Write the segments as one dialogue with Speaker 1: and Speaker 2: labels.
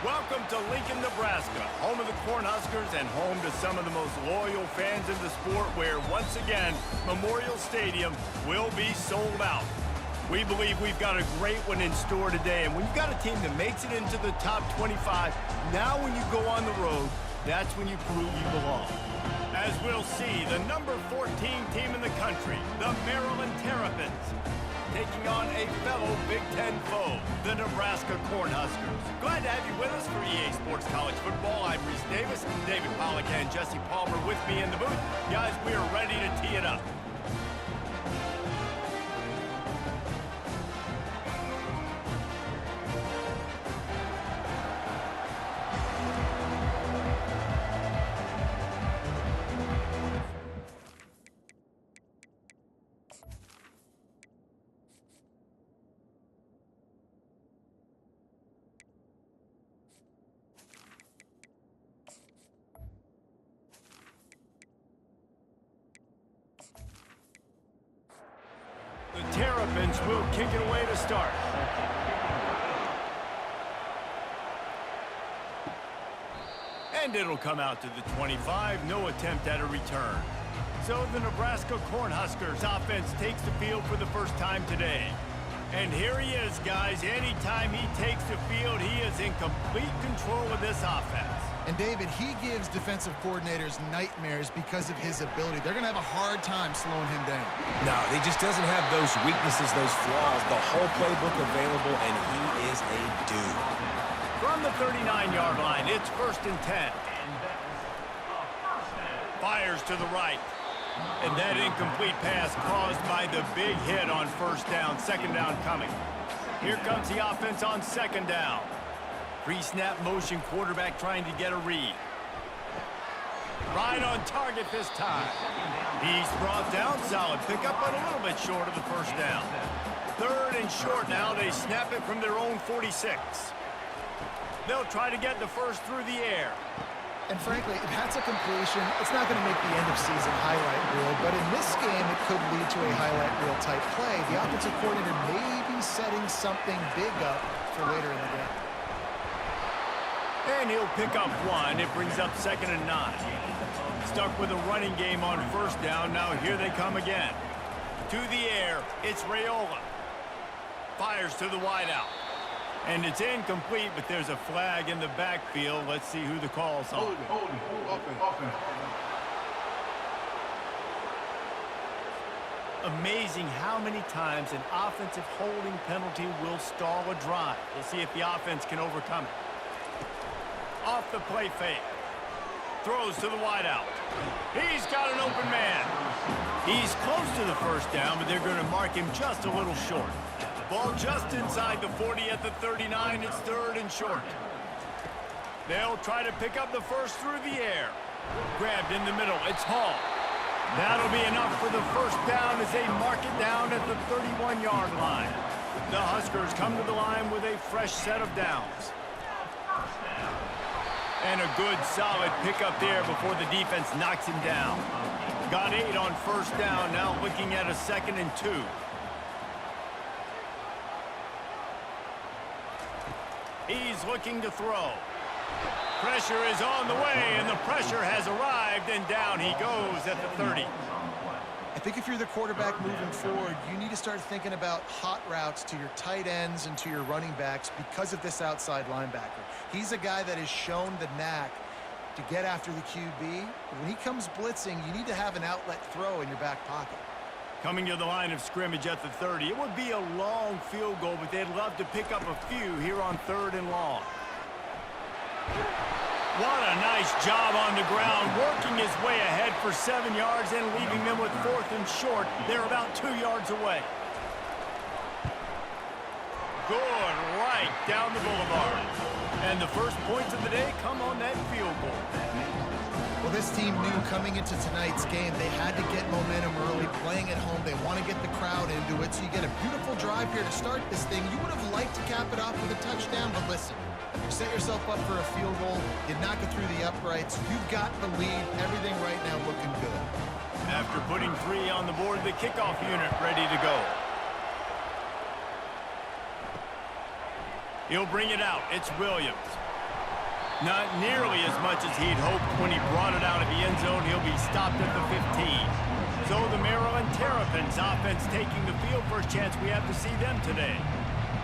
Speaker 1: Welcome to Lincoln, Nebraska, home of the Cornhuskers and home to some of the most loyal fans in the sport where, once again, Memorial Stadium will be sold out. We believe we've got a great one in store today, and when you've got a team that makes it into the top 25, now when you go on the road, that's when you prove you belong. As we'll see, the number 14 team in the country, the Maryland Terrapins, taking on a fellow Big Ten foe, the Nebraska Cornhuskers. Glad to have you with us for EA Sports College Football. I'm Reese Davis, David Pollack and Jesse Palmer with me in the booth. Guys, we are ready to tee it up. The Terrapins will kick it away to start. And it'll come out to the 25, no attempt at a return. So the Nebraska Cornhuskers offense takes the field for the first time today. And here he is, guys. Anytime he takes the field, he is in complete control of this offense.
Speaker 2: And David, he gives defensive coordinators nightmares because of his ability. They're going to have a hard time slowing him down.
Speaker 3: No, he just doesn't have those weaknesses, those flaws, the whole playbook available, and he is a dude.
Speaker 1: From the 39-yard line, it's 1st and 10. Fires to the right. And that incomplete pass caused by the big hit on 1st down, 2nd down coming. Here comes the offense on 2nd down. Pre-snap motion, quarterback trying to get a read. Right on target this time. He's brought down, solid pickup, but a little bit short of the 1st down. 3rd and short now. They snap it from their own 46. They'll try to get the first through the air.
Speaker 2: And frankly, if that's a completion, it's not going to make the end-of-season highlight reel, but in this game, it could lead to a highlight reel type play. The offensive coordinator may be setting something big up for later in the game.
Speaker 1: And he'll pick up 1. It brings up 2nd and 9. Stuck with a running game on 1st down. Now here they come again. To the air, it's Raiola. Fires to the wideout. And it's incomplete, but there's a flag in the backfield. Let's see who the call's on. Amazing how many times an offensive holding penalty will stall a drive. We'll see if the offense can overcome it. Off the play fake. Throws to the wideout. He's got an open man. He's close to the 1st down, but they're going to mark him just a little short. Ball just inside the 40 at the 39. It's 3rd and short. They'll try to pick up the first through the air. Grabbed in the middle. It's Hall. That'll be enough for the 1st down as they mark it down at the 31-yard line. The Huskers come to the line with a fresh set of downs. And a good, solid pickup there before the defense knocks him down. Got 8 on 1st down. Now looking at a 2nd and 2. He's looking to throw. Pressure is on the way, and the pressure has arrived, and down he goes at the 30.
Speaker 2: I think if you're the quarterback moving forward, you need to start thinking about hot routes to your tight ends and to your running backs because of this outside linebacker. He's a guy that has shown the knack to get after the QB. When he comes blitzing, you need to have an outlet throw in your back pocket.
Speaker 1: Coming to the line of scrimmage at the 30. It would be a long field goal, but they'd love to pick up a few here on 3rd and long. What a nice job on the ground, working his way ahead for 7 yards and leaving them with 4th and short. They're about 2 yards away. Good, right down the boulevard. And the first points of the day come on that field goal.
Speaker 2: Well, this team knew coming into tonight's game they had to get momentum early, playing at home. They want to get the crowd into it, so you get a beautiful drive here to start this thing. You would have liked to cap it off with a touchdown, but listen, you set yourself up for a field goal, you knock it through the uprights, you've got the lead, everything right now looking good.
Speaker 1: After putting 3 on the board, the kickoff unit ready to go. He'll bring it out. It's Williams. Not nearly as much as he'd hoped when he brought it out of the end zone. He'll be stopped at the 15. So the Maryland Terrapins offense taking the field. First chance we have to see them today.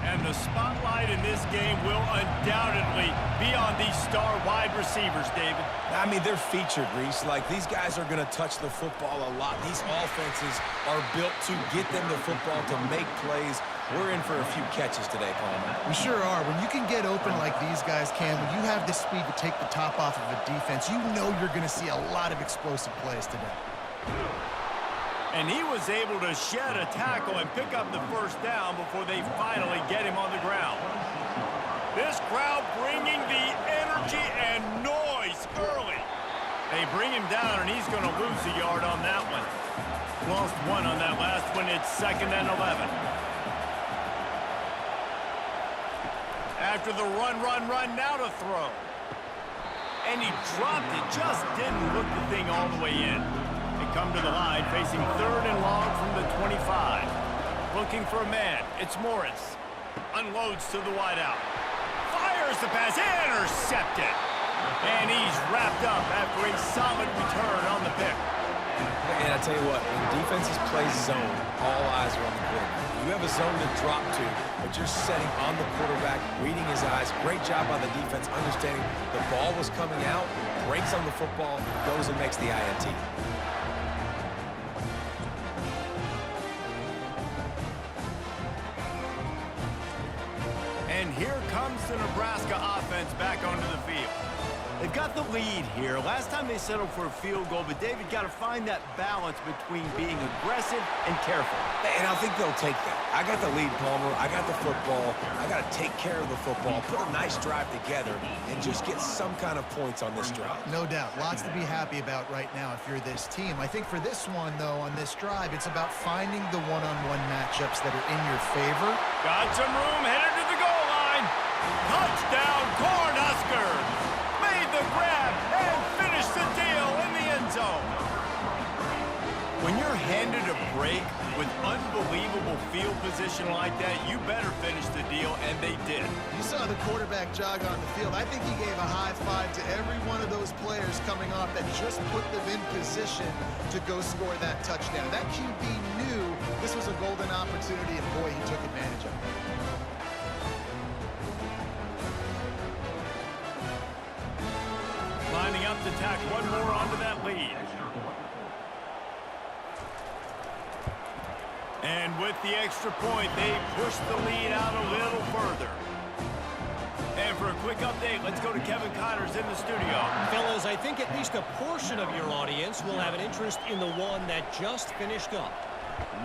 Speaker 1: And the spotlight in this game will undoubtedly be on these star wide receivers, David.
Speaker 3: I mean, they're featured, Reese. Like, these guys are going to touch the football a lot. These offenses are built to get them the football, to make plays. We're in for a few catches today, Palmer.
Speaker 2: We sure are. When you can get open like these guys can, when you have the speed to take the top off of a defense, you know you're going to see a lot of explosive plays today.
Speaker 1: And he was able to shed a tackle and pick up the first down before they finally get him on the ground. This crowd bringing the energy and noise early. They bring him down, and he's going to lose a yard on that one. Lost one on that last one. It's 2nd and 11. After the run, now to throw. And he dropped it, just didn't look the thing all the way in. They come to the line, facing 3rd and long from the 25. Looking for a man. It's Morris. Unloads to the wideout. Fires the pass. Intercepted. And he's wrapped up after a solid return on the pick.
Speaker 3: And I tell you what, when defenses play zone, all eyes are on the quarterback. You have a zone to drop to, but you're setting on the quarterback, reading his eyes. Great job by the defense, understanding the ball was coming out, breaks on the football, goes and makes the INT.
Speaker 1: And here comes the Nebraska offense back onto the field. They've got the lead here. Last time they settled for a field goal, but David got to find that balance between being aggressive and careful.
Speaker 3: And I think they'll take that. I got the lead, Palmer. I got the football. I got to take care of the football, put a nice drive together, and just get some kind of points on this drive.
Speaker 2: No doubt. Lots to be happy about right now if you're this team. I think for this one, though, on this drive, it's about finding the one-on-one matchups that are in your favor.
Speaker 1: Got some room, headed to the goal line. Touchdown, Cornhuskers! Made the grab and finished the deal in the end zone. When you're handed a break with unbelievable field position like that, you better finish the deal, and they did.
Speaker 2: You saw the quarterback jog on the field. I think he gave a high five to every one of those players coming off that just put them in position to go score that touchdown. That QB knew this was a golden opportunity, and boy, he took advantage of it.
Speaker 1: Lining up to tack one more onto that lead. And with the extra point, they push the lead out a little further. And for a quick update, let's go to Kevin Connors in the studio.
Speaker 4: Fellas, I think at least a portion of your audience will have an interest in the one that just finished up.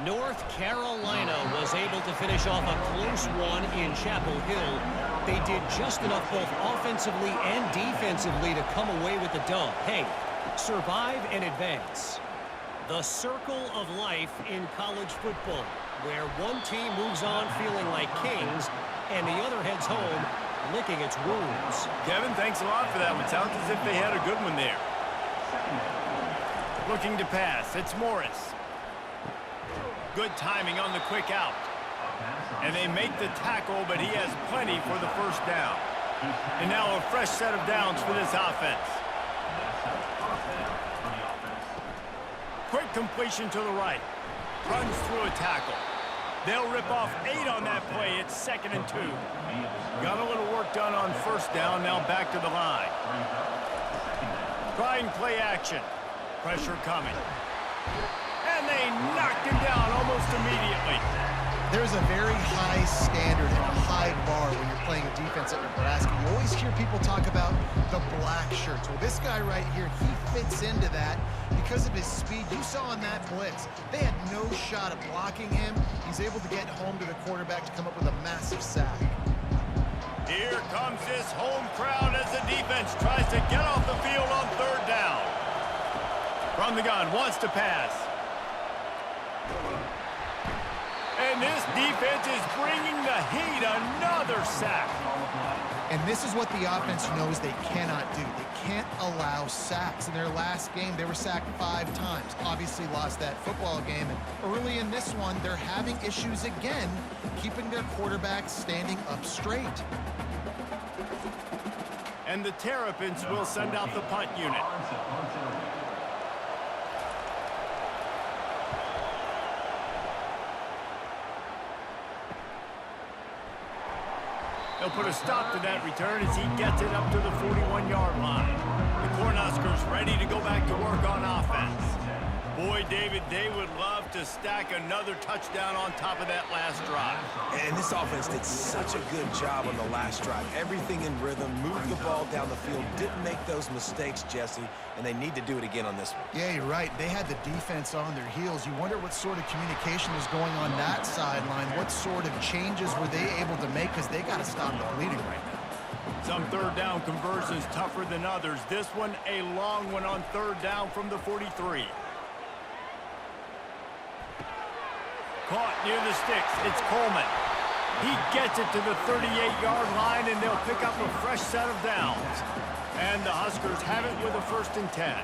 Speaker 4: North Carolina was able to finish off a close one in Chapel Hill. They did just enough both offensively and defensively to come away with the dub. Hey, survive and advance. The circle of life in college football, where one team moves on feeling like kings and the other heads home licking its wounds.
Speaker 1: Kevin, thanks a lot for that one. Sounds as if they had a good one there. Looking to pass. It's Morris. Good timing on the quick out. And they make the tackle, but he has plenty for the first down. And now a fresh set of downs for this offense. Quick completion to the right. Runs through a tackle. They'll rip off 8 on that play. It's 2nd and 2. Got a little work done on first down. Now back to the line. Trying play action. Pressure coming. And they knocked him down almost immediately.
Speaker 2: There's a very high standard and a high bar when you're playing a defense at Nebraska. You always hear people talk about the black shirts. Well, this guy right here, he fits into that because of his speed. You saw on that blitz, they had no shot at blocking him. He's able to get home to the quarterback to come up with a massive sack.
Speaker 1: Here comes this home crowd as the defense tries to get off the field on 3rd down. From the gun, wants to pass. And this defense is bringing the heat. Another sack.
Speaker 2: And this is what the offense knows they cannot do. They can't allow sacks. In their last game, they were sacked 5 times. Obviously lost that football game. And early in this one, they're having issues again, keeping their quarterback standing up straight.
Speaker 1: And the Terrapins will send out the punt unit. He'll put a stop to that return as he gets it up to the 41-yard line. The Cornhuskers ready to go back to work on offense. Boy, David, they would love to stack another touchdown on top of that last drive.
Speaker 3: And this offense did such a good job on the last drive. Everything in rhythm, moved the ball down the field, didn't make those mistakes, Jesse, and they need to do it again on this one.
Speaker 2: Yeah, you're right. They had the defense on their heels. You wonder what sort of communication was going on that sideline. What sort of changes were they able to make, because they got to stop the bleeding right now.
Speaker 1: Some third down conversions tougher than others. This one a long one on third down from the 43. Caught near the sticks. It's Coleman. He gets it to the 38-yard line, and they'll pick up a fresh set of downs. And the Huskers have it with a 1st and 10.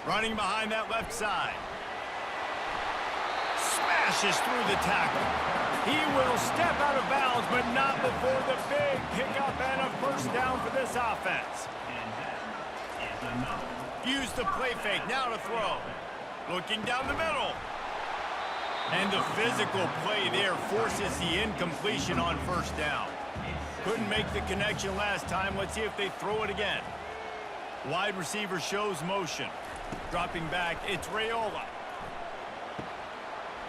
Speaker 1: Running behind that left side. Smashes through the tackle. He will step out of bounds, but not before the big pickup and a 1st down for this offense. Use the play fake. Now to throw. Looking down the middle. And the physical play there forces the incompletion on 1st down. Couldn't make the connection last time. Let's see if they throw it again. Wide receiver shows motion. Dropping back, it's Raiola.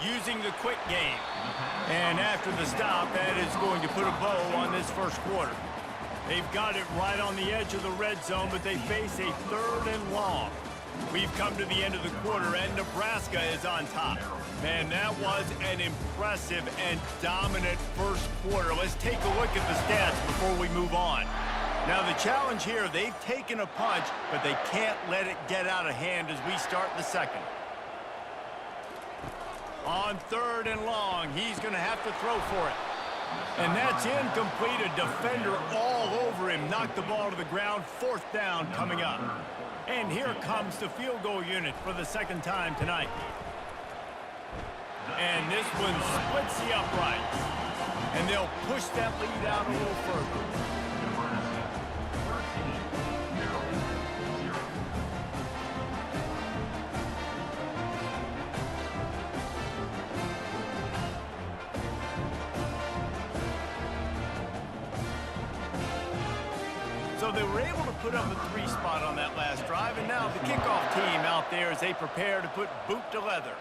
Speaker 1: Using the quick game. And after the stop, that is going to put a bow on this 1st quarter. They've got it right on the edge of the red zone, but they face a 3rd and long. We've come to the end of the quarter, and Nebraska is on top. Man, that was an impressive and dominant 1st quarter. Let's take a look at the stats before we move on. Now, the challenge here, they've taken a punch, but they can't let it get out of hand as we start the 2nd. On 3rd and long, he's going to have to throw for it. And that's incomplete. A defender all over him. Knocked the ball to the ground. 4th down coming up. And here comes the field goal unit for the 2nd time tonight. And this one splits the uprights. And they'll push that lead out a little further. So they were able to put up a 3 spot on that last drive, and now the kickoff team out there as they prepare to put boot to leather.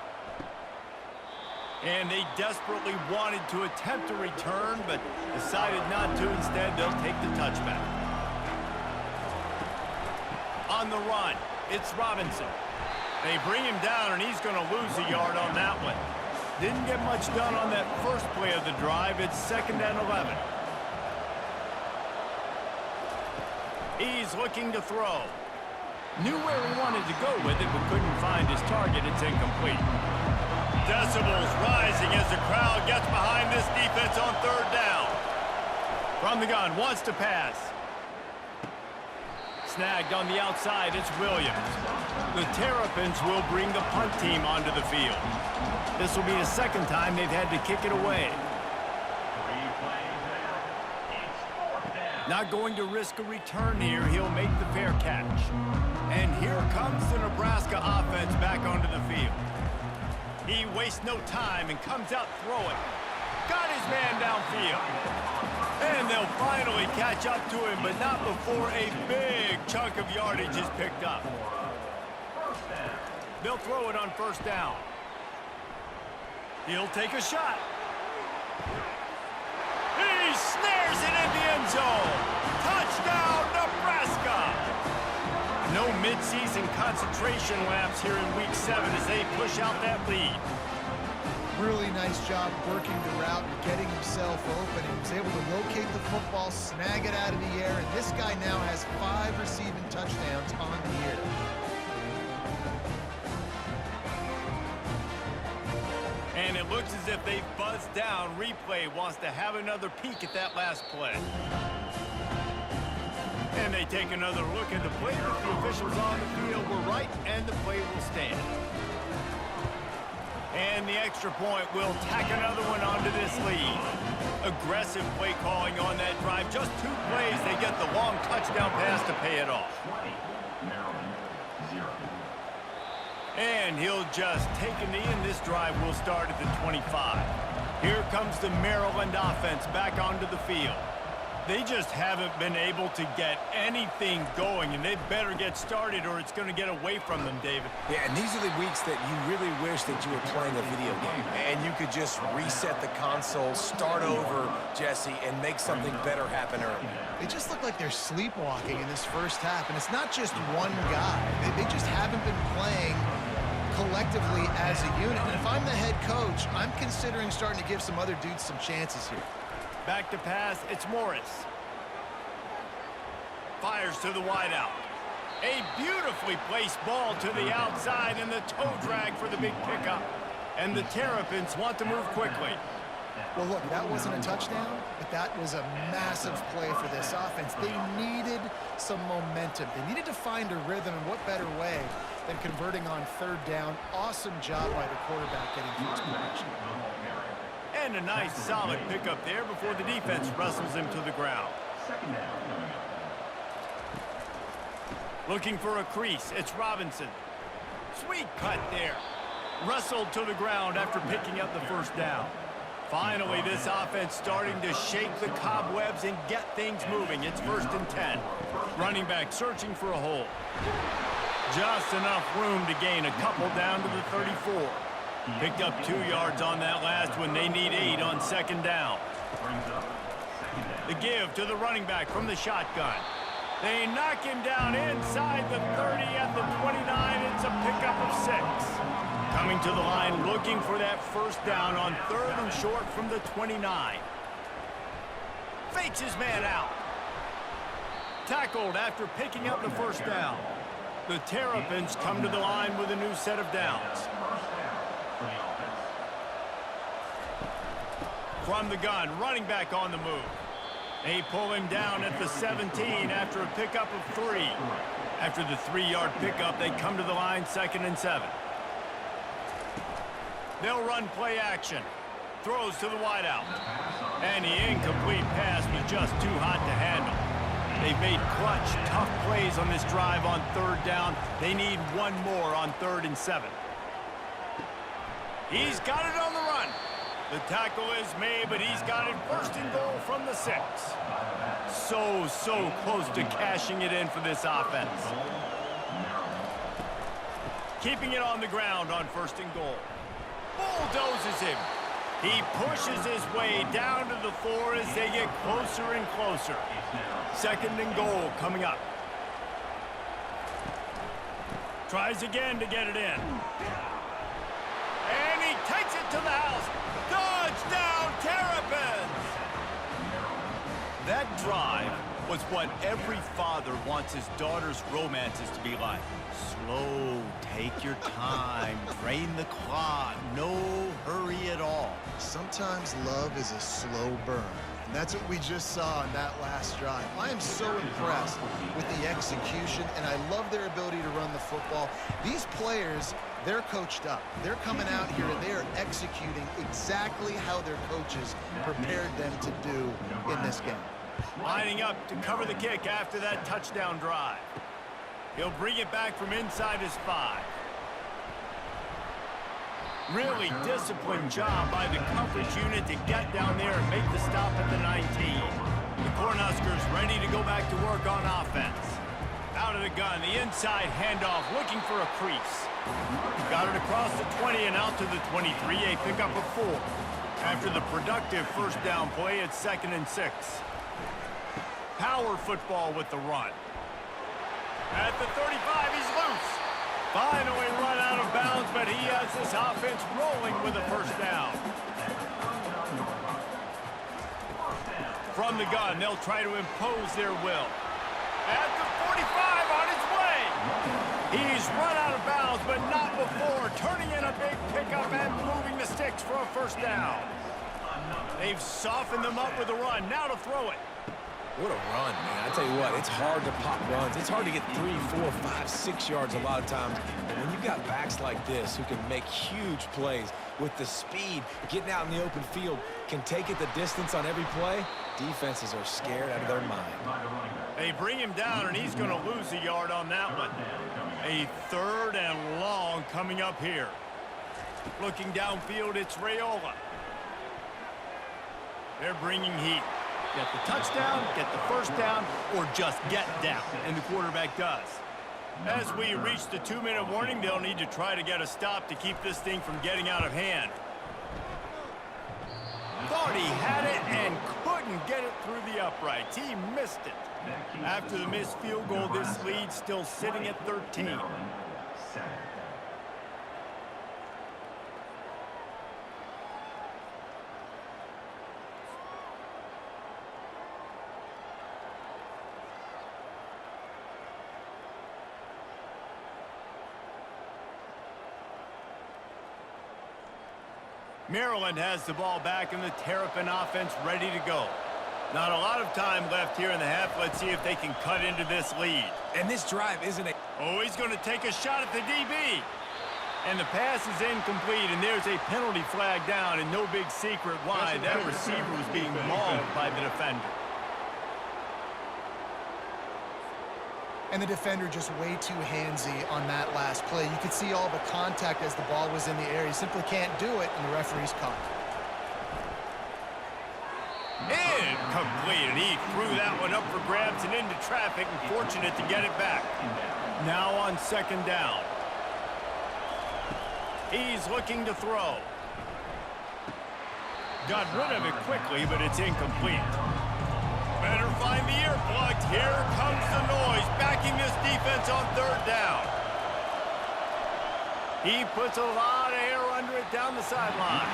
Speaker 1: And they desperately wanted to attempt a return, but decided not to. Instead, they'll take the touchback. On the run, it's Robinson. They bring him down, and he's going to lose a yard on that one. Didn't get much done on that first play of the drive. It's 2nd and 11. He's looking to throw. Knew where he wanted to go with it, but couldn't find his target. It's incomplete. Decibels rising as the crowd gets behind this defense on 3rd down. From the gun, wants to pass. Snagged on the outside, it's Williams. The Terrapins will bring the punt team onto the field. This will be the 2nd time they've had to kick it away. Not going to risk a return here. He'll make the fair catch. And here comes the Nebraska offense back onto the field. He wastes no time and comes out throwing. Got his man downfield. And they'll finally catch up to him, but not before a big chunk of yardage is picked up. They'll throw it on 1st down. He'll take a shot. He snares it in the end zone. Touchdown, Nebraska! No midseason concentration laps here in Week 7 as they push out that lead.
Speaker 2: Really nice job working the route and getting himself open. He was able to locate the football, snag it out of the air, and this guy now has 5 receiving touchdowns on the year.
Speaker 1: And it looks as if they've buzzed down. Replay wants to have another peek at that last play. And they take another look at the play. The officials on the field were right, and the play will stand. And the extra point will tack another one onto this lead. Aggressive play calling on that drive. Just 2 plays, they get the long touchdown pass to pay it off. And he'll just take a knee, and this drive will start at the 25. Here comes the Maryland offense back onto the field. They just haven't been able to get anything going, and they better get started or it's going to get away from them, David.
Speaker 3: Yeah, and these are the weeks that you really wish that you were playing a video game and you could just reset the console, start over, Jesse, and make something better happen early.
Speaker 2: They just look like they're sleepwalking in this first half, and it's not just one guy. They just haven't been playing collectively as a unit. And if I'm the head coach, I'm considering starting to give some other dudes some chances here.
Speaker 1: Back to pass, it's Morris. Fires to the wideout. A beautifully placed ball to the outside, and the toe drag for the big pickup. And the Terrapins want to move quickly.
Speaker 2: Well, look, that wasn't a touchdown, but that was a massive play for this offense. They needed some momentum. They needed to find a rhythm, and what better way than converting on 3rd down. Awesome job by the quarterback getting first possession.
Speaker 1: And a nice solid pickup there before the defense wrestles him to the ground. Looking for a crease, it's Robinson. Sweet cut there. Wrestled to the ground after picking up the first down. Finally, this offense starting to shake the cobwebs and get things moving. It's 1st and 10. Running back searching for a hole. Just enough room to gain a couple down to the 34. Picked up 2 yards on that last one. They need 8 on 2nd down. The give to the running back from the shotgun. They knock him down inside the 30 at the 29. It's a pickup of 6. Coming to the line looking for that first down on 3rd and short from the 29. Fakes his man out. Tackled after picking up the first down. The Terrapins come to the line with a new set of downs. From the gun, running back on the move. They pull him down at the 17 after a pickup of 3. After the 3-yard pickup, they come to the line 2nd and 7. They'll run play action. Throws to the wideout. And the incomplete pass was just too hot to handle. They've made clutch, tough plays on this drive on 3rd down. They need 1 more on 3rd and 7. He's got it on the run. The tackle is made, but he's got it 1st and goal from the 6. So close to cashing it in for this offense. Keeping it on the ground on 1st and goal. Bulldozes him. He pushes his way down to the 4 as they get closer and closer. 2nd and goal coming up. Tries again to get it in. And he takes it to the house. Touchdown, Terrapins! That drive was what every father wants his daughter's romances to be like. Slow, take your time, drain the clock, no hurry at all.
Speaker 2: Sometimes love is a slow burn. And that's what we just saw on that last drive. I am so impressed with the execution, and I love their ability to run the football. These players, they're coached up. They're coming out here, and they are executing exactly how their coaches prepared them to do in this game.
Speaker 1: Lining up to cover the kick after that touchdown drive. He'll bring it back from inside his 5. Really disciplined job by the coverage unit to get down there and make the stop at the 19. The Cornhuskers ready to go back to work on offense. Out of the gun, the inside handoff looking for a crease. Got it across the 20 and out to the 23, a pickup of 4. After the productive 1st down play, it's 2nd and 6. Power football with the run. At the 35, he's loose. Finally run out of bounds, but he has this offense rolling with a 1st down. From the gun, they'll try to impose their will. At the 45, on his way. He's run out of bounds, but not before turning in a big pickup and moving the sticks for a 1st down. They've softened them up with a run. Now to throw it.
Speaker 3: What a run, man. I tell you what, it's hard to pop runs. It's hard to get 3, 4, 5, 6 yards a lot of times. But when you've got backs like this who can make huge plays with the speed, getting out in the open field, can take it the distance on every play, defenses are scared out of their mind.
Speaker 1: They bring him down, and he's going to lose a yard on that one. A 3rd and long coming up here. Looking downfield, it's Raiola. They're bringing heat. Get the touchdown, get the first down, or just get down, and the quarterback does. As we reach the 2-minute warning, they'll need to try to get a stop to keep this thing from getting out of hand. Thought he had it and couldn't get it through the uprights. He missed it. After the missed field goal, this lead still sitting at 13. Maryland has the ball back in the Terrapin offense ready to go. Not a lot of time left here in the half. Let's see if they can cut into this lead.
Speaker 3: And this drive isn't a...
Speaker 1: Oh, he's going to take a shot at the DB. And the pass is incomplete, and there's a penalty flag down, and no big secret why. That receiver was being mauled by the defender.
Speaker 2: And the defender just way too handsy on that last play. You could see all the contact as the ball was in the air. He simply can't do it, and the referee's caught.
Speaker 1: Incomplete, and he threw that one up for grabs and into traffic, and fortunate to get it back. Now on 2nd down. He's looking to throw. Got rid of it quickly, but it's incomplete. Better find the earplugs. Here comes the noise, backing this defense on 3rd down. He puts a lot of air under it down the sideline.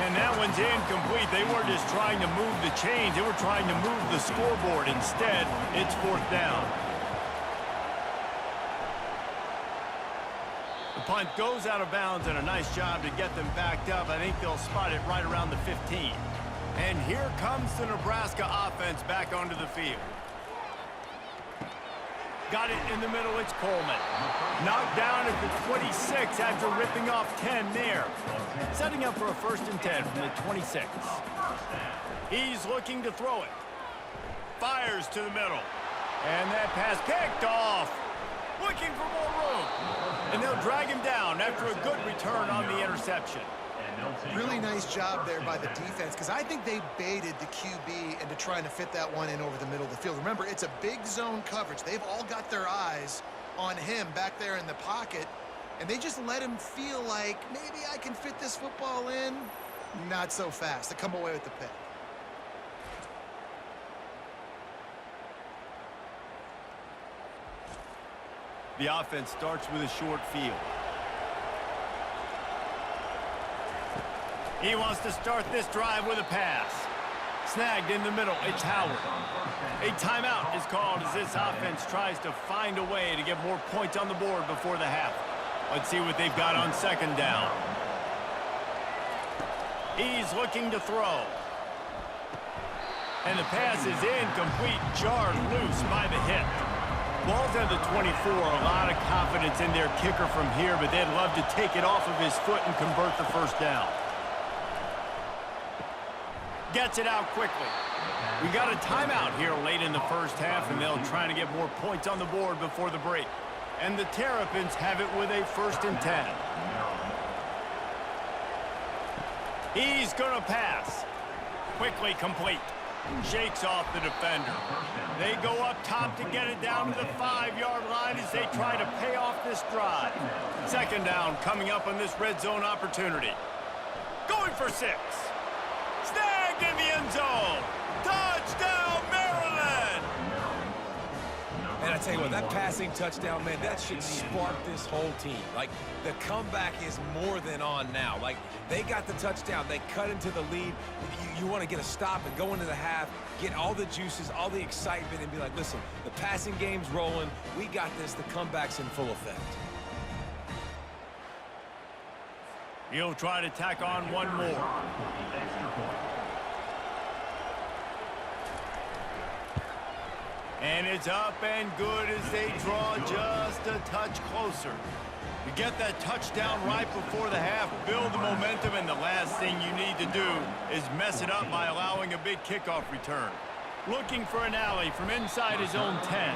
Speaker 1: And that one's incomplete. They weren't just trying to move the chains. They were trying to move the scoreboard. Instead, it's 4th down. The punt goes out of bounds, and a nice job to get them backed up. I think they'll spot it right around the 15. And here comes the Nebraska offense back onto the field. Got it in the middle, it's Coleman. Knocked down at the 26 after ripping off 10 there. Setting up for a 1st and 10 from the 26. He's looking to throw it. Fires to the middle. And that pass picked off. Looking for more room. And they'll drag him down after a good return on the interception.
Speaker 2: Really nice job there by the defense, because I think they baited the QB into trying to fit that one in over the middle of the field. Remember, it's a big zone coverage. They've all got their eyes on him back there in the pocket, and they just let him feel like, maybe I can fit this football in. Not so fast. They come away with the pick.
Speaker 1: The offense starts with a short field. He wants to start this drive with a pass. Snagged in the middle, it's Howard. A timeout is called as this offense tries to find a way to get more points on the board before the half. Let's see what they've got on 2nd down. He's looking to throw. And the pass is incomplete, jarred loose by the hit. Ball's at the 24, a lot of confidence in their kicker from here, but they'd love to take it off of his foot and convert the 1st down. Gets it out quickly. We got a timeout here late in the 1st half, and they'll try to get more points on the board before the break. And the Terrapins have it with a 1st and 10. He's going to pass. Quickly complete. Shakes off the defender. They go up top to get it down to the 5-yard line as they try to pay off this drive. 2nd down coming up on this red zone opportunity. Going for 6. Snagged in the end zone. Touchdown, Maryland!
Speaker 3: And I tell you what, that passing touchdown, man, that should spark this whole team. Like, the comeback is more than on now. Like, they got the touchdown. They cut into the lead. You want to get a stop and go into the half, get all the juices, all the excitement, and be like, listen, the passing game's rolling. We got this. The comeback's in full effect.
Speaker 1: He'll try to tack on one more. And it's up and good as they draw just a touch closer. You get that touchdown right before the half, build the momentum, and the last thing you need to do is mess it up by allowing a big kickoff return. Looking for an alley from inside his own 10.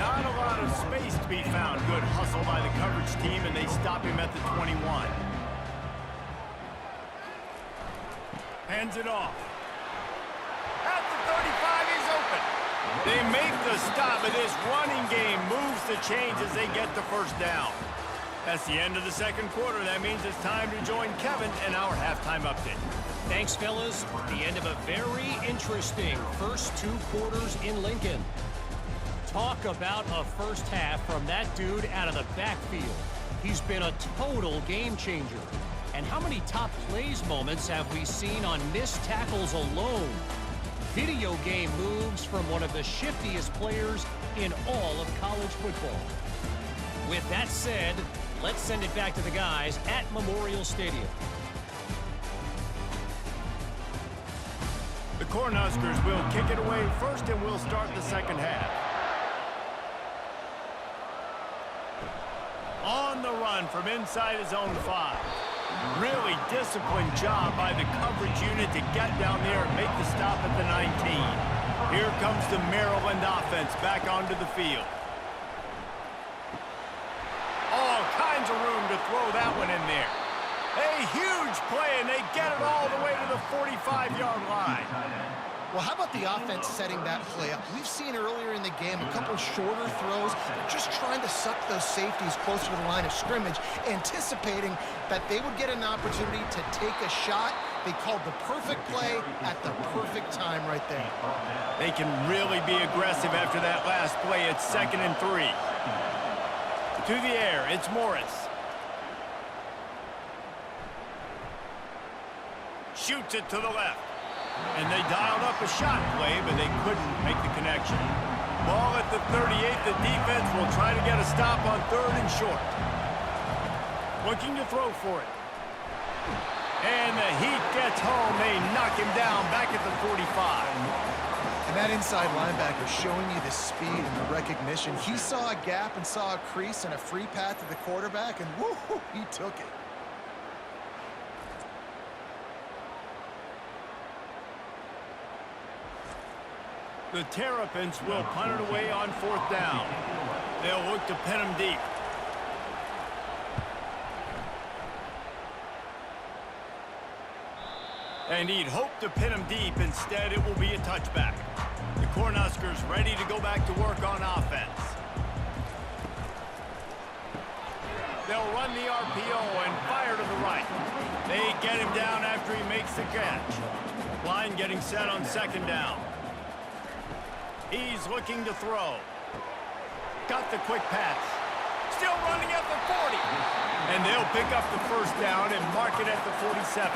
Speaker 1: Not a lot of space to be found. Good hustle by the coverage team, and they stop him at the 21. Hands it off. At the 35, he's open. They make the stop, and this running game moves the chains as they get the first down. That's the end of the second quarter. That means it's time to join Kevin in our halftime update.
Speaker 4: Thanks, fellas. The end of a very interesting first 2 quarters in Lincoln. Talk about a first half from that dude out of the backfield. He's been a total game changer. And how many top plays moments have we seen on missed tackles alone? Video game moves from one of the shiftiest players in all of college football. With that said, let's send it back to the guys at Memorial Stadium.
Speaker 1: The Cornhuskers will kick it away first, and we'll start the second half. On the run from inside his own 5. Really disciplined job by the coverage unit to get down there and make the stop at the 19. Here comes the Maryland offense back onto the field. All kinds of room to throw that one in there. A huge play, and they get it all the way to the 45-yard line.
Speaker 2: Well, how about the offense setting that play up? We've seen earlier in the game a couple shorter throws, just trying to suck those safeties closer to the line of scrimmage, anticipating that they would get an opportunity to take a shot. They called the perfect play at the perfect time right there.
Speaker 1: They can really be aggressive after that last play. It's 2nd and 3. To the air, it's Morris. Shoots it to the left. And they dialed up a shot play, but they couldn't make the connection. Ball at the 38. The defense will try to get a stop on 3rd and short. Looking to throw for it. And the Heat gets home. They knock him down back at the 45.
Speaker 2: And that inside linebacker showing you the speed and the recognition. He saw a gap and saw a crease and a free path to the quarterback, and woo, he took it.
Speaker 1: The Terrapins will punt it away on 4th down. They'll look to pin him deep. And he'd hope to pin him deep. Instead, it will be a touchback. The Cornhuskers ready to go back to work on offense. They'll run the RPO and fire to the right. They get him down after he makes the catch. Line getting set on 2nd down. He's looking to throw. Got the quick pass. Still running at the 40. And they'll pick up the first down and mark it at the 47.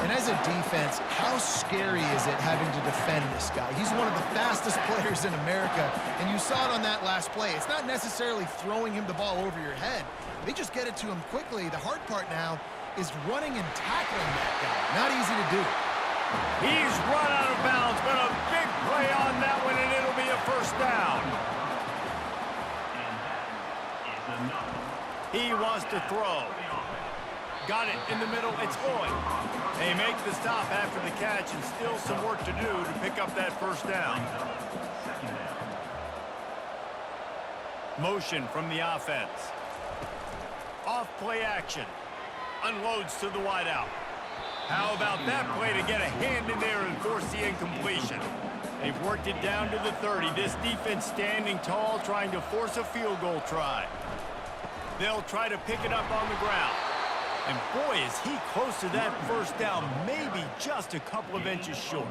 Speaker 2: And as a defense, how scary is it having to defend this guy? He's one of the fastest players in America, and you saw it on that last play. It's not necessarily throwing him the ball over your head. They just get it to him quickly. The hard part now is running and tackling that guy. Not easy to do.
Speaker 1: He's run out of bounds, but a big play on that one, and it'll be a first down. He wants to throw. Got it in the middle. It's Lloyd. They make the stop after the catch, and still some work to do to pick up that first down. Motion from the offense. Off play action. Unloads to the wideout. How about that play to get a hand in there and force the incompletion? They've worked it down to the 30. This defense standing tall, trying to force a field goal try. They'll try to pick it up on the ground. And boy, is he close to that first down, maybe just a couple of inches short.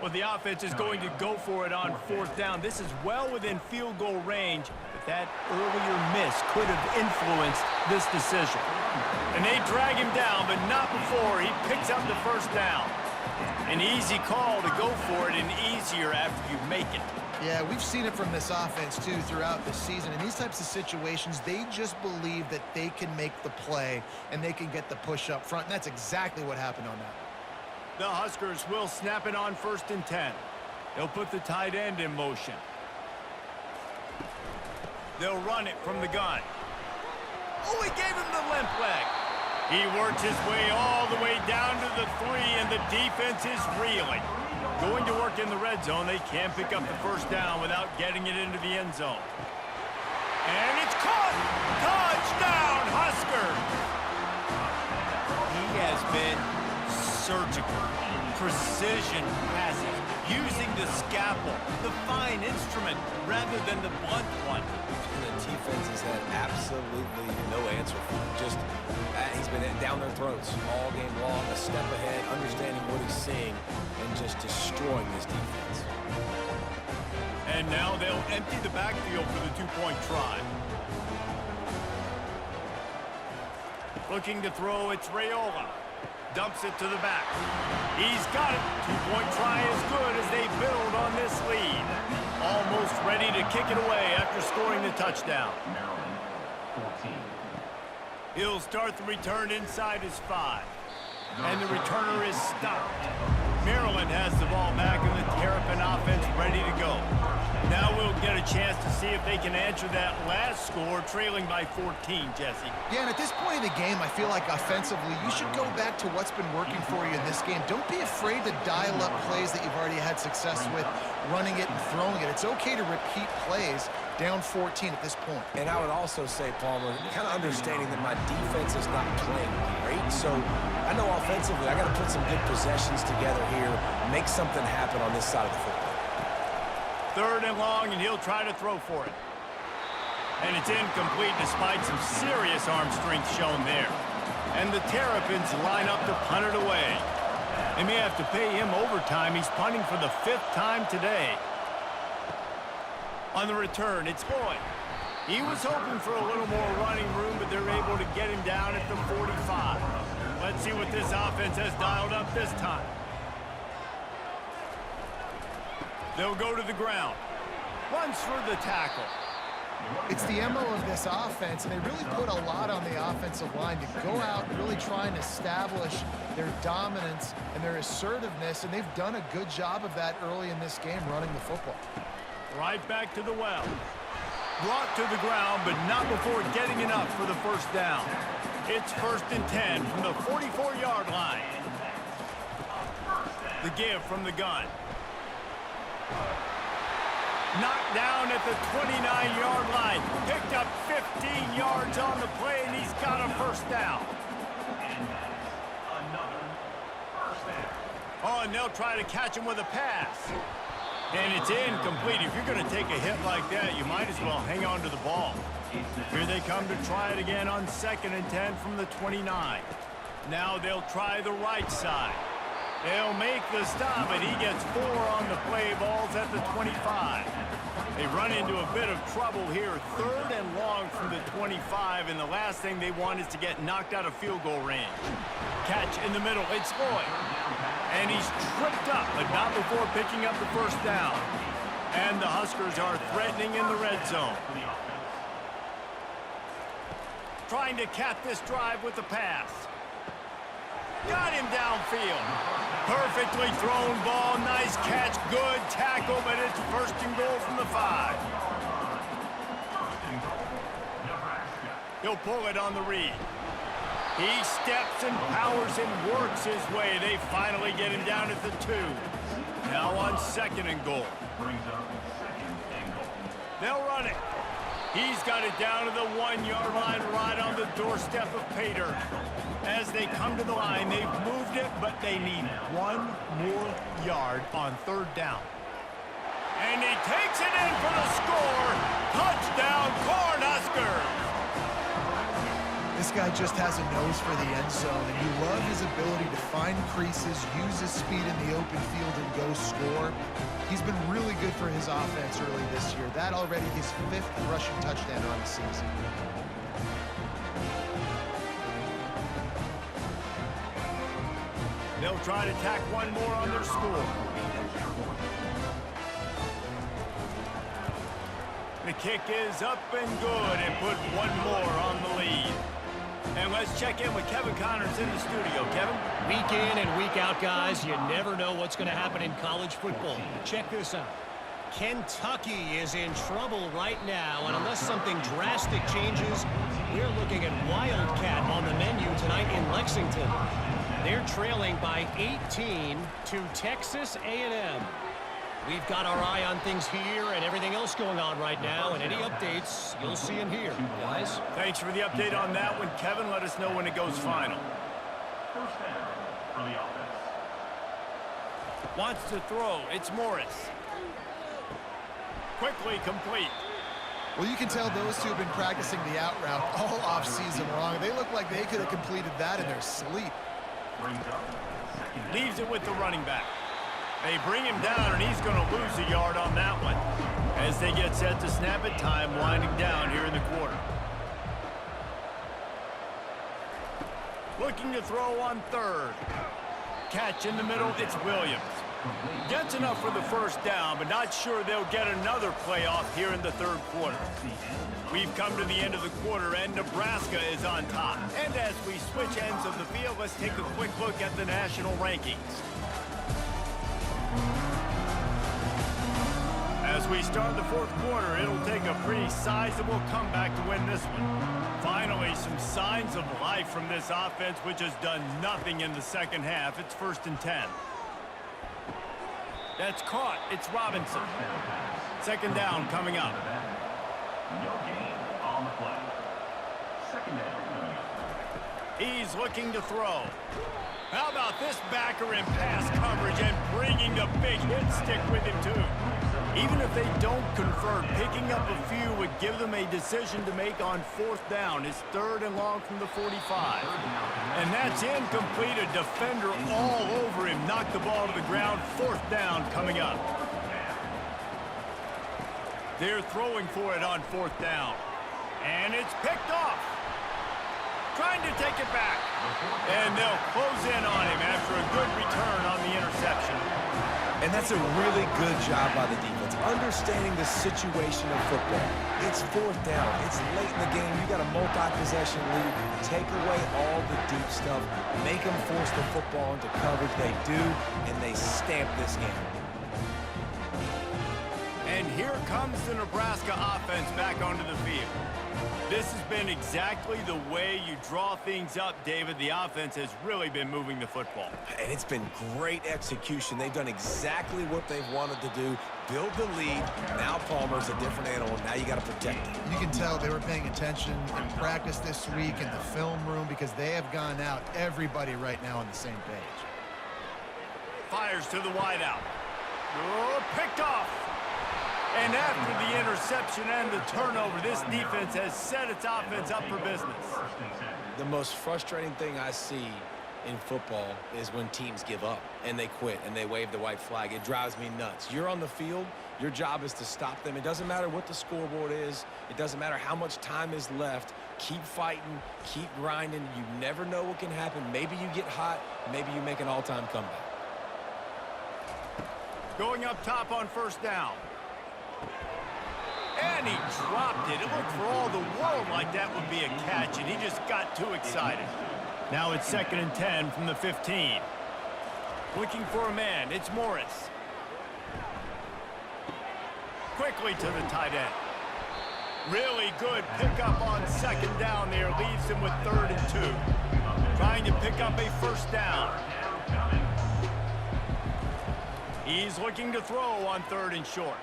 Speaker 1: Well, the offense is going to go for it on 4th down. This is well within field goal range, but that earlier miss could have influenced this decision. And they drag him down, but not before he picks up the first down. An easy call to go for it, and easier after you make it.
Speaker 2: Yeah, we've seen it from this offense, too, throughout the season. In these types of situations, they just believe that they can make the play and they can get the push up front, and that's exactly what happened on that.
Speaker 1: The Huskers will snap it on 1st and 10. They'll put the tight end in motion. They'll run it from the gun. Oh, he gave him the limp leg. He worked his way all the way down to the 3, and the defense is reeling. Going to work in the red zone, they can't pick up the first down without getting it into the end zone. And it's caught! Touchdown, Huskers! He has been surgical. Precision passes, using the scalpel, the fine instrument, rather than the blunt one.
Speaker 3: And the defense has had absolutely no answer for him. Just, he's been down their throats all game long, a step ahead, understanding what he's seeing, and just destroying this defense.
Speaker 1: And now they'll empty the backfield for the two-point try. Looking to throw, it's Raiola. Dumps it to the back. He's got it. Two-point try is good as they build on this lead. Almost ready to kick it away after scoring the touchdown. He'll start the return inside his 5. And the returner is stopped. Maryland has the ball back and the Terrapin offense ready to go. Now we'll get a chance to see if they can answer that last score, trailing by 14, Jesse.
Speaker 2: Yeah, and at this point in the game, I feel like offensively, you should go back to what's been working for you in this game. Don't be afraid to dial up plays that you've already had success with, running it and throwing it. It's okay to repeat plays down 14 at this point.
Speaker 3: And I would also say, Palmer, kind of understanding that my defense is not playing great, so I know offensively I got to put some good possessions together here, make something happen on this side of the football.
Speaker 1: 3rd and long, and he'll try to throw for it. And it's incomplete despite some serious arm strength shown there. And the Terrapins line up to punt it away. They may have to pay him overtime. He's punting for the 5th time today. On the return, it's Boyd. He was hoping for a little more running room, but they're able to get him down at the 45. Let's see what this offense has dialed up this time. They'll go to the ground. Runs through the tackle.
Speaker 2: It's the MO of this offense, and they really put a lot on the offensive line to go out and really try and establish their dominance and their assertiveness, and they've done a good job of that early in this game running the football.
Speaker 1: Right back to the well. Brought to the ground, but not before getting enough for the first down. It's 1st and 10 from the 44-yard line. The give from the gun. Knocked down at the 29-yard line. Picked up 15 yards on the play, and he's got a first down. Oh, and they'll try to catch him with a pass. And it's incomplete. If you're going to take a hit like that, you might as well hang on to the ball. Here they come to try it again on 2nd and 10 from the 29. Now they'll try the right side. They'll make the stop, and he gets 4 on the play. Balls at the 25. They run into a bit of trouble here. 3rd and long from the 25, and the last thing they want is to get knocked out of field goal range. Catch in the middle. It's Lloyd. And he's tripped up, but not before picking up the first down. And the Huskers are threatening in the red zone. Trying to cap this drive with the pass. Got him downfield. Perfectly thrown ball. Nice catch. Good tackle, but it's 1st and goal from the 5. He'll pull it on the read. He steps and powers and works his way. They finally get him down at the 2. Now on 2nd and goal. They'll run it. He's got it down to the 1-yard line, right on the doorstep of Pater. As they come to the line, they've moved it, but they need 1 more yard on 3rd down. And he takes it in for the score. Touchdown, Cornhuskers!
Speaker 2: This guy just has a nose for the end zone, and you love his ability to find creases, use his speed in the open field, and go score. He's been really good for his offense early this year. That already his 5th rushing touchdown on the season.
Speaker 1: They'll try to tack 1 more on their score. The kick is up and good, and put 1 more on the lead. And let's check in with Kevin Connors in the studio. Kevin?
Speaker 4: Week in and week out, guys, you never know what's going to happen in college football. Check this out. Kentucky is in trouble right now, and unless something drastic changes, we're looking at Wildcat on the menu tonight in Lexington. They're trailing by 18 to Texas A&M. We've got our eye on things here and everything else going on right now, and any updates, you'll see them here, guys.
Speaker 1: Thanks for the update on that one, Kevin. Let us know when it goes final.
Speaker 5: First down for the offense.
Speaker 1: Wants to throw. It's Morris. Quickly complete.
Speaker 2: Well, you can tell those two have been practicing the out route all offseason long. They look like they could have completed that in their sleep.
Speaker 1: Leaves it with the running back. They bring him down, and he's going to lose a yard on that one. As they get set to snap it, time winding down here in the quarter. Looking to throw on third. Catch in the middle, it's Williams. Gets enough for the first down, but not sure they'll get another playoff here in the third quarter. We've come to the end of the quarter, and Nebraska is on top. And as we switch ends of the field, let's take a quick look at the national rankings. As we start the fourth quarter, it'll take a pretty sizable comeback to win this one. Finally, some signs of life from this offense, which has done nothing in the second half. It's 1st and 10. That's caught. It's Robinson. Second down coming up.
Speaker 5: No gain on the play. Second down.
Speaker 1: He's looking to throw. How about this backer in pass coverage and bringing the big hit stick with him too? Even if they don't convert, picking up a few would give them a decision to make on 4th down. It's 3rd and long from the 45. And that's incomplete. A defender all over him. Knocked the ball to the ground. 4th down coming up. They're throwing for it on 4th down. And it's picked off. Trying to take it back. And they'll close in on him after a good return on the interception.
Speaker 3: And that's a really good job by the defense, understanding the situation of football. It's 4th down. It's late in the game. You got a multi-possession lead. Take away all the deep stuff. Make them force the football into coverage. They do, and they stamp this game.
Speaker 1: And here comes the Nebraska offense back onto the field. This has been exactly the way you draw things up, David. The offense has really been moving the football.
Speaker 3: And it's been great execution. They've done exactly what they've wanted to do. Build the lead. Now Palmer's a different animal. Now you got to protect him.
Speaker 2: You can tell they were paying attention in practice this week in the film room because they have gone out, everybody right now on the same page.
Speaker 1: Fires to the wideout. Oh, picked off. And after the interception and the turnover, this defense has set its offense up for business.
Speaker 3: The most frustrating thing I see in football is when teams give up and they quit and they wave the white flag. It drives me nuts. You're on the field. Your job is to stop them. It doesn't matter what the scoreboard is. It doesn't matter how much time is left. Keep fighting. Keep grinding. You never know what can happen. Maybe you get hot. Maybe you make an all-time comeback.
Speaker 1: Going up top on 1st down. And he dropped it. It looked for all the world like that would be a catch, and he just got too excited. Now it's 2nd and 10 from the 15. Looking for a man. It's Morris. Quickly to the tight end. Really good pickup on 2nd down there. Leaves him with 3rd and 2. Trying to pick up a 1st down. He's looking to throw on 3rd and short.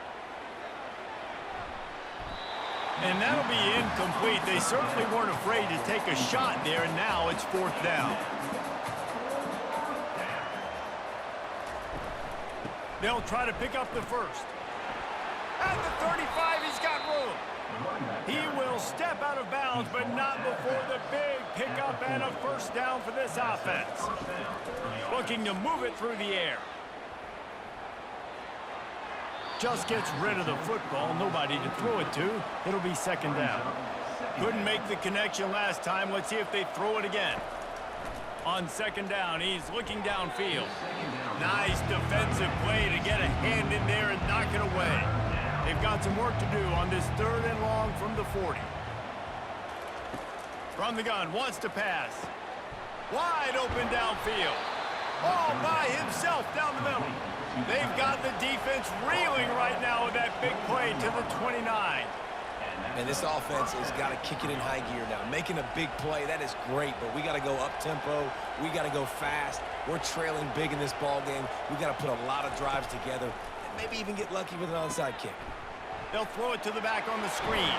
Speaker 1: And that'll be incomplete. They certainly weren't afraid to take a shot there, and now it's 4th down. They'll try to pick up the 1st. At the 35, he's got room. He will step out of bounds, but not before the big pickup and a 1st down for this offense. Looking to move it through the air. Just gets rid of the football, nobody to throw it to. It'll be 2nd down. Couldn't make the connection last time. Let's see if they throw it again. On 2nd down, he's looking downfield. Nice defensive play to get a hand in there and knock it away. They've got some work to do on this 3rd and long from the 40. From the gun, wants to pass. Wide open downfield. All by himself down the middle. They've got the defense reeling right now with that big play to the 29.
Speaker 3: And this offense has got to kick it in high gear now. Making a big play, that is great, but we got to go up-tempo. We got to go fast. We're trailing big in this ball game. We got to put a lot of drives together and maybe even get lucky with an onside kick.
Speaker 1: They'll throw it to the back on the screen.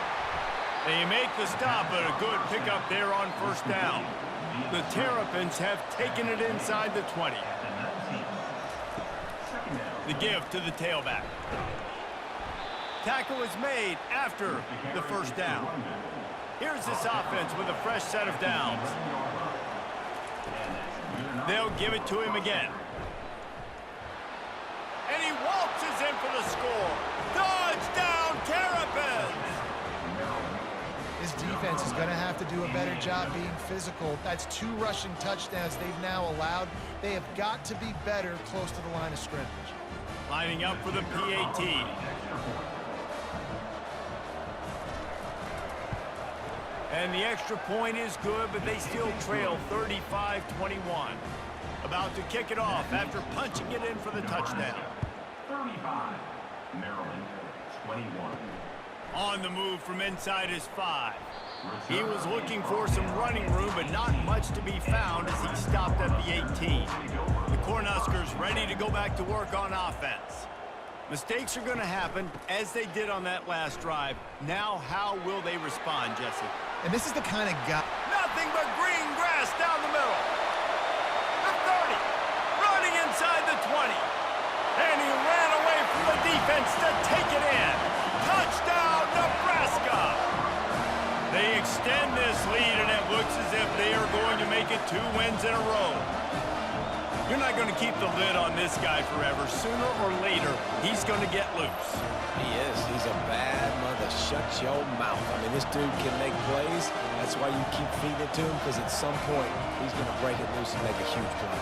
Speaker 1: They make the stop, but a good pickup there on first down. The Terrapins have taken it inside the 20. The give to the tailback. Tackle is made after the first down. Here's this offense with a fresh set of downs. They'll give it to him again. And he waltzes in for the score. Touchdown, Terrapins!
Speaker 2: This defense is going to have to do a better job being physical. That's 2 rushing touchdowns they've now allowed. They have got to be better close to the line of scrimmage.
Speaker 1: Lining up for the PAT. And the extra point is good, but they still trail 35-21. About to kick it off after punching it in for the touchdown.
Speaker 5: 35, Maryland, 21.
Speaker 1: On the move from inside his 5. He was looking for some running room, but not much to be found as he stopped at the 18. The Cornhuskers ready to go back to work on offense. Mistakes are going to happen, as they did on that last drive. Now, how will they respond, Jesse?
Speaker 2: And this is the kind of guy...
Speaker 1: Nothing but green grass down the middle. The 30. Running inside the 20. And he ran away from the defense to take it in. Touchdown, Nebraska! They extend this lead, and it looks as if they are going to make it 2 wins in a row. You're not going to keep the lid on this guy forever. Sooner or later, he's going to get loose.
Speaker 3: He is. He's a bad mother. Shut your mouth. I mean, this dude can make plays. That's why you keep feeding it to him, because at some point, he's going to break it loose and make a huge play.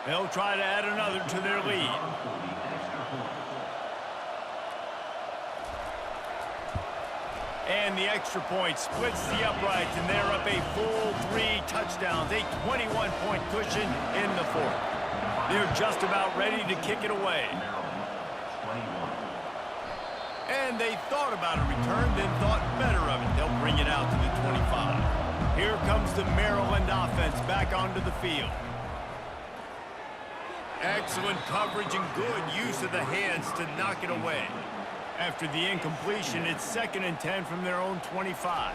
Speaker 1: They'll try to add another to their lead. And the extra point splits the uprights, and they're up a full 3 touchdowns, a 21-point cushion in the 4th. They're just about ready to kick it away. And they thought about a return, then thought better of it. They'll bring it out to the 25. Here comes the Maryland offense back onto the field. Excellent coverage and good use of the hands to knock it away. After the incompletion, it's 2nd and 10 from their own 25.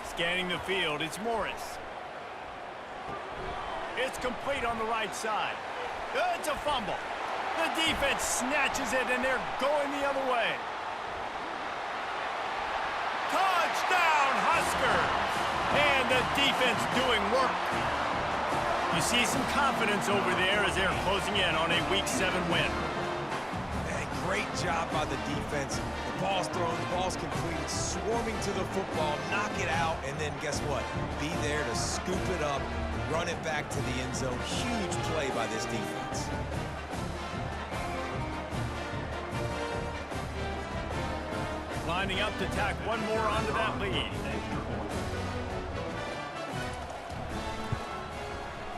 Speaker 1: Scanning the field, it's Morris. It's complete on the right side. It's a fumble. The defense snatches it, and they're going the other way. Touchdown, Huskers! And the defense doing work. You see some confidence over there as they're closing in on a Week 7 win.
Speaker 3: Hey, great job by the defense. The ball's thrown, the ball's completed, swarming to the football, knock it out, and then guess what? Be there to scoop it up, run it back to the end zone. Huge play by this defense.
Speaker 1: Lining up to tack one more onto that lead.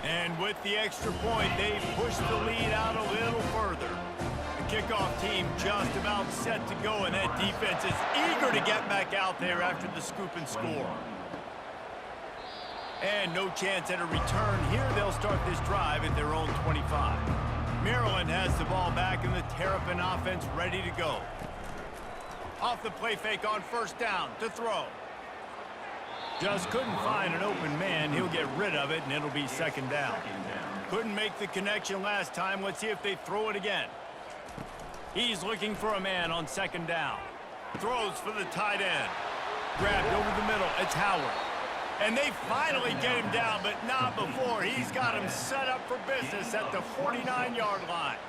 Speaker 1: And with the extra point, they push the lead out a little further. The kickoff team just about set to go, and that defense is eager to get back out there after the scoop and score. And no chance at a return. Here they'll start this drive at their own 25. Maryland has the ball back, and the Terrapin offense ready to go. Off the play fake on first down to throw. Just couldn't find an open man. He'll get rid of it, and it'll be 2nd down. Couldn't make the connection last time. Let's see if they throw it again. He's looking for a man on 2nd down. Throws for the tight end. Grabbed over the middle. It's Howard. And they finally get him down, but not before. He's got him set up for business at the 49-yard line.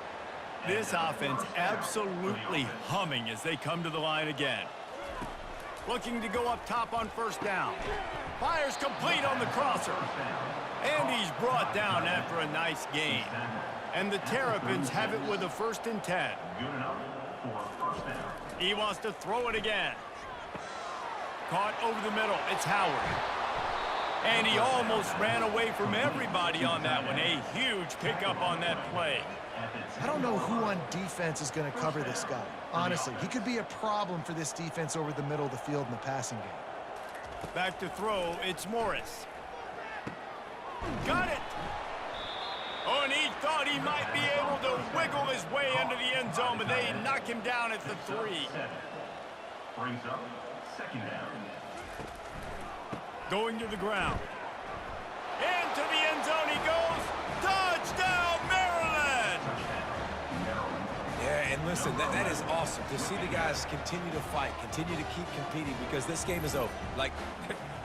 Speaker 1: This offense absolutely humming as they come to the line again. Looking to go up top on first down. Fires complete on the crosser. And he's brought down after a nice gain. And the Terrapins have it with a 1st and 10.
Speaker 5: Good enough for first down.
Speaker 1: He wants to throw it again. Caught over the middle. It's Howard. And he almost ran away from everybody on that one. A huge pickup on that play.
Speaker 2: I don't know who on defense is going to cover this guy. Honestly, he could be a problem for this defense over the middle of the field in the passing game.
Speaker 1: Back to throw. It's Morris. Got it. Oh, and he thought he might be able to wiggle his way into the end zone, but they knock him down at the 3.
Speaker 5: Brings up second down.
Speaker 1: Going to the ground. Into the end zone he goes. Touchdown, Maryland!
Speaker 3: Yeah, and listen, that is awesome to see the guys continue to fight, continue to keep competing, because this game is over. Like,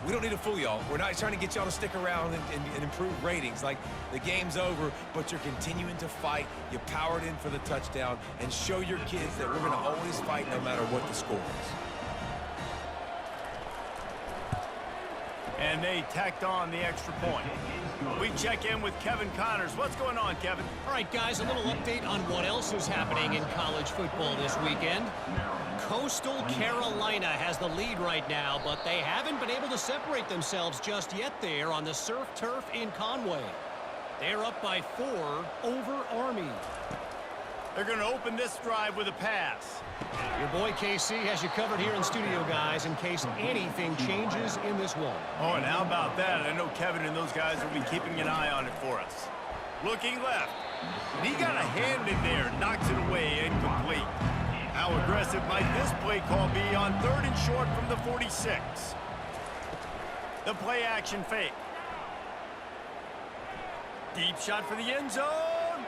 Speaker 3: we don't need to fool y'all. We're not trying to get y'all to stick around and improve ratings. Like, the game's over, but you're continuing to fight. You powered in for the touchdown, and show your kids that we're going to always fight no matter what the score is.
Speaker 1: And they tacked on the extra point. We check in with Kevin Connors. What's going on, Kevin?
Speaker 4: All right, guys, a little update on what else is happening in college football this weekend. Coastal Carolina has the lead right now, but they haven't been able to separate themselves just yet there on the surf turf in Conway. They're up by 4 over Army.
Speaker 1: They're going to open this drive with a pass.
Speaker 4: Your boy KC has you covered here in studio, guys, in case anything changes in this one.
Speaker 1: Oh, and how about that? I know Kevin and those guys will be keeping an eye on it for us. Looking left. And he got a hand in there, knocks it away, incomplete. How aggressive might this play call be on 3rd and short from the 46? The play action fake. Deep shot for the end zone.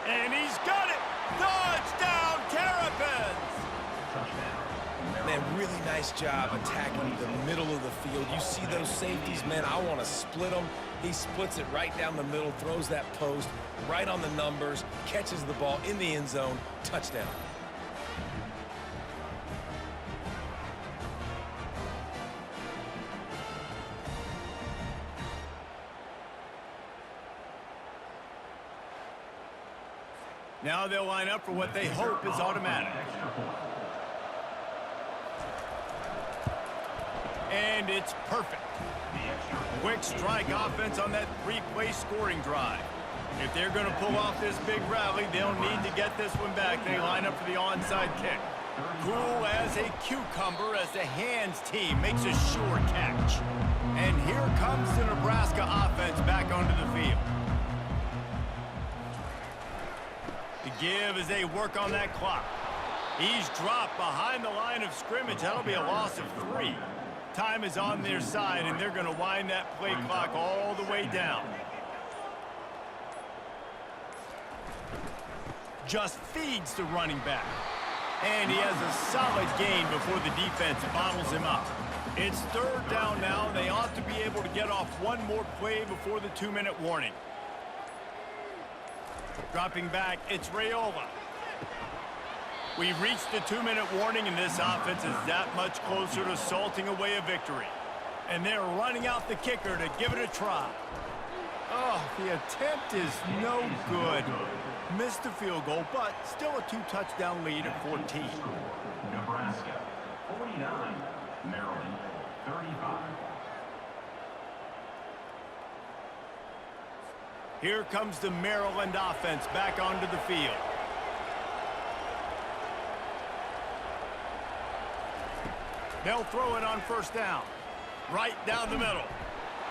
Speaker 1: And he's got it. Touchdown, Terrapins!
Speaker 3: Man, really nice job attacking the middle of the field. You see those safeties, man, I want to split them. He splits it right down the middle, throws that post right on the numbers, catches the ball in the end zone, touchdown.
Speaker 1: Now they'll line up for what they hope is automatic. And it's perfect. Quick strike offense on that 3-play scoring drive. If they're going to pull off this big rally, they'll need to get this one back. They line up for the onside kick. Cool as a cucumber as the hands team makes a sure catch. And here comes the Nebraska offense back onto the field. To give as they work on that clock. He's dropped behind the line of scrimmage. That'll be a loss of 3. Time is on their side, and they're going to wind that play clock all the way down. Just feeds the running back. And he has a solid gain before the defense bottles him up. It's 3rd down now. They ought to be able to get off one more play before the 2-minute warning. Dropping back, it's Raiola. We've reached the 2-minute warning, and this offense is that much closer to salting away a victory. And they're running out the kicker to give it a try. Oh, the attempt is no good. Missed the field goal, but still a 2-touchdown lead at 14.
Speaker 5: Nebraska 49, Maryland 35.
Speaker 1: Here comes the Maryland offense back onto the field. They'll throw it on 1st down. Right down the middle.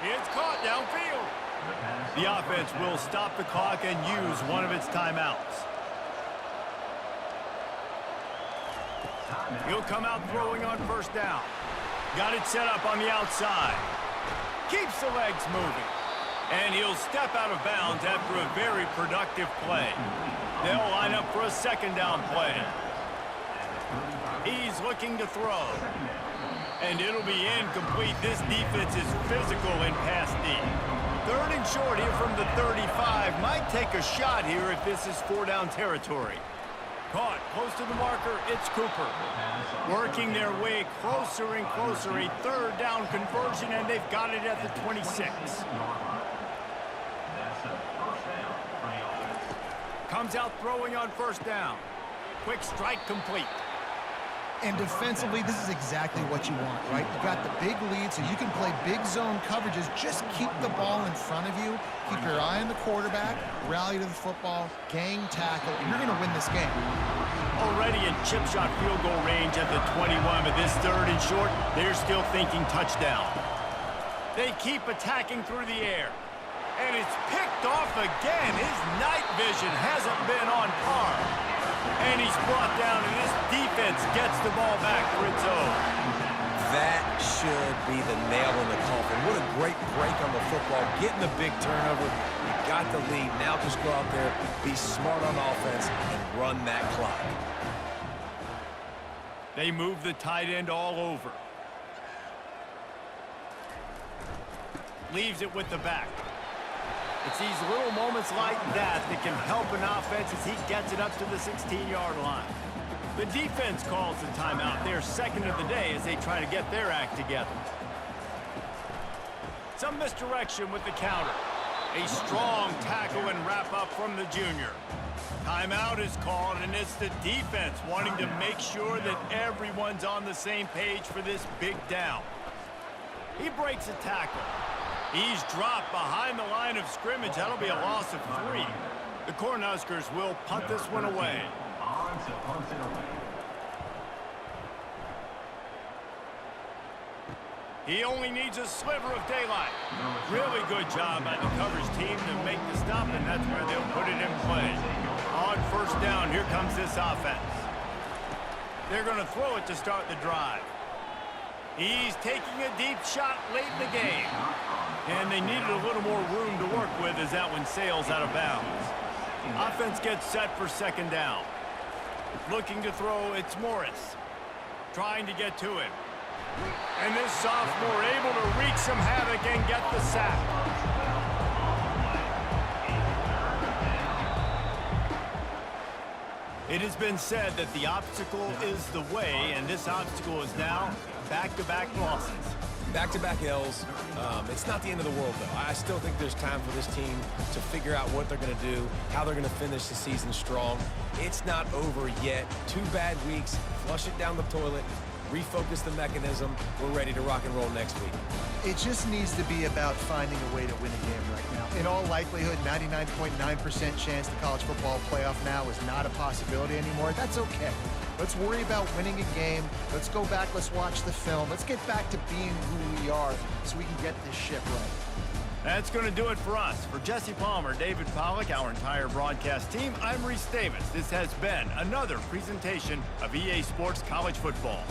Speaker 1: It's caught downfield. The offense will stop the clock and use one of its timeouts. He'll come out throwing on 1st down. Got it set up on the outside. Keeps the legs moving. And he'll step out of bounds after a very productive play. They'll line up for a 2nd down play. He's looking to throw. And it'll be incomplete. This defense is physical in pass D. 3rd and short here from the 35. Might take a shot here if this is 4-down territory. Caught close to the marker. It's Cooper. Working their way closer and closer. A 3rd down conversion, and they've got it at the 26. Comes out throwing on first down. Quick strike complete.
Speaker 2: And defensively, this is exactly what you want, right? You got the big lead, so you can play big zone coverages. Just keep the ball in front of you. Keep your eye on the quarterback. Rally to the football. Gang tackle. And you're going to win this game.
Speaker 1: Already in chip shot field goal range at the 21, but this third and short, they're still thinking touchdown. They keep attacking through the air. And it's picked off again. His night vision hasn't been on par. And he's brought down, and this defense gets the ball back for its own.
Speaker 3: That should be the nail in the coffin. What a great break on the football. Getting the big turnover. You got the lead. Now just go out there, be smart on offense, and run that clock.
Speaker 1: They move the tight end all over. Leaves it with the back. It's these little moments like that that can help an offense as he gets it up to the 16-yard line. The defense calls the timeout. They're second of the day as they try to get their act together. Some misdirection with the counter. A strong tackle and wrap up from the junior. Timeout is called, and it's the defense wanting to make sure that everyone's on the same page for this big down. He breaks a tackle. He's dropped behind the line of scrimmage. That'll be a loss of 3. The Cornhuskers will punt this one away.
Speaker 5: On to punt it away.
Speaker 1: He only needs a sliver of daylight. Really good job by the coverage team to make the stop, and that's where they'll put it in play. On first down, here comes this offense. They're going to throw it to start the drive. He's taking a deep shot late in the game. And they needed a little more room to work with as that one sails out of bounds. Offense gets set for second down. Looking to throw, it's Morris. Trying to get to him. And this sophomore able to wreak some havoc and get the sack. It has been said that the obstacle is the way, and this obstacle is now back-to-back losses.
Speaker 3: Back-to-back L's. It's not the end of the world, though. I still think there's time for this team to figure out what they're going to do, how they're going to finish the season strong. It's not over yet. 2 bad weeks. Flush it down the toilet. Refocus the mechanism. We're ready to rock and roll next week.
Speaker 2: It just needs to be about finding a way to win a game right now. In all likelihood, 99.9% chance the college football playoff now is not a possibility anymore. That's okay. Let's worry about winning a game. Let's go back. Let's watch the film. Let's get back to being who we are so we can get this ship right.
Speaker 1: That's going to do it for us. For Jesse Palmer, David Pollack, our entire broadcast team, I'm Reese Davis. This has been another presentation of EA Sports College Football.